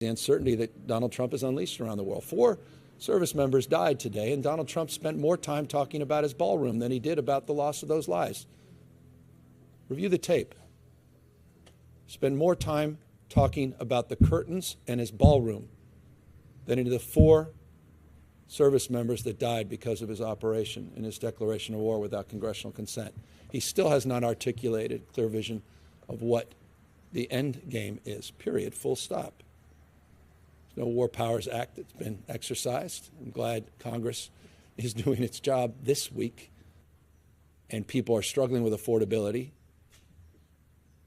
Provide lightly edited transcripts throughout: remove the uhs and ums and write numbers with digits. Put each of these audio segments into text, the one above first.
the uncertainty that Donald Trump has unleashed around the world. 4 service members died today, and Donald Trump spent more time talking about his ballroom than he did about the loss of those lives. Review the tape. Spend more time talking about the curtains and his ballroom than he did the 4 service members that died because of his operation in his declaration of war without congressional consent. He still has not articulated clear vision of what the end game is, period, full stop. There's no War Powers Act that's been exercised. I'm glad Congress is doing its job this week, and people are struggling with affordability.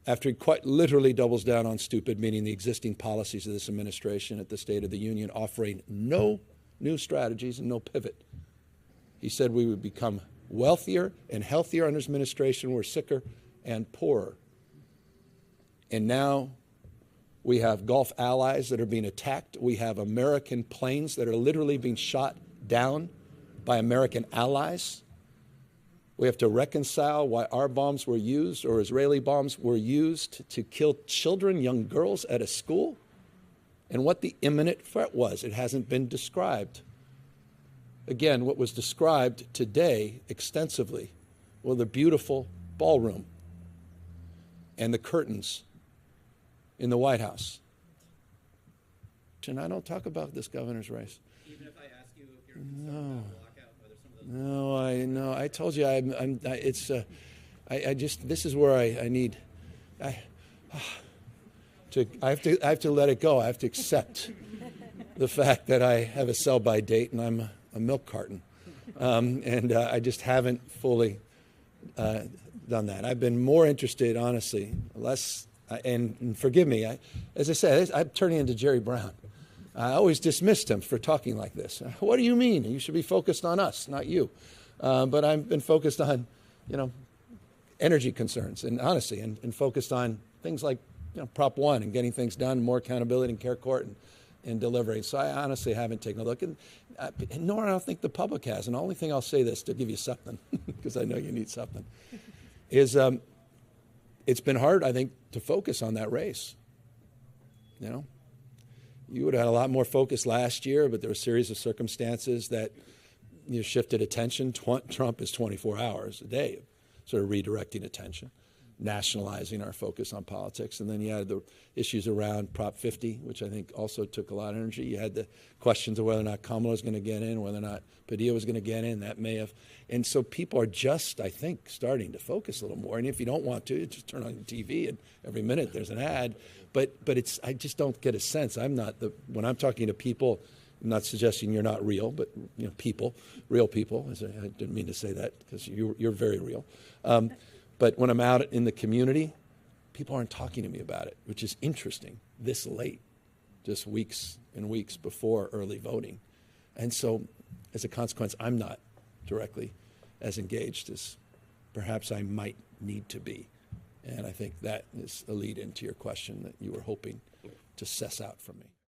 After he quite literally doubles down on stupid, meaning the existing policies of this administration at the State of the Union, offering no new strategies and no pivot. He said we would become wealthier and healthier under his administration. We're sicker and poorer. And now we have Gulf allies that are being attacked. We have American planes that are literally being shot down by American allies. We have to reconcile why our bombs were used or Israeli bombs were used to kill children, young girls at a school, and what the imminent threat was. It hasn't been described. Again, what was described today extensively were the beautiful ballroom and the curtains in the White House. And I don't talk about this governor's race. Even if I ask you if you're concerned about lockout, are there some of those? No, I know. I told you, this is where I need, I have to let it go. I have to accept the fact that I have a sell-by date and I'm a milk carton. I just haven't fully done that. I've been more interested, honestly, and forgive me, as I said, I'm turning into Jerry Brown. I always dismissed him for talking like this. What do you mean? You should be focused on us, not you. But I've been focused on, energy concerns, and honestly, and focused on things like, Prop 1 and getting things done, more accountability in care court and delivering. So I honestly haven't taken a look, and nor I don't think the public has. And the only thing I'll say this to give you something, because I know you need something, is it's been hard, I think, to focus on that race. You would have had a lot more focus last year, but there were a series of circumstances that shifted attention. Trump is 24 hours a day, sort of redirecting attention, nationalizing our focus on politics. And then you had the issues around Prop 50, which I think also took a lot of energy. You had the questions of whether or not Kamala was going to get in, whether or not Padilla was going to get in. That may have. And so people are just, I think, starting to focus a little more. And if you don't want to, just turn on your TV and every minute there's an ad. But I just don't get a sense. When I'm talking to people, I'm not suggesting you're not real, but people, real people. I didn't mean to say that because you're very real. But when I'm out in the community, people aren't talking to me about it, which is interesting this late, just weeks and weeks before early voting. And so as a consequence, I'm not directly as engaged as perhaps I might need to be. And I think that is a lead into your question that you were hoping to suss out from me.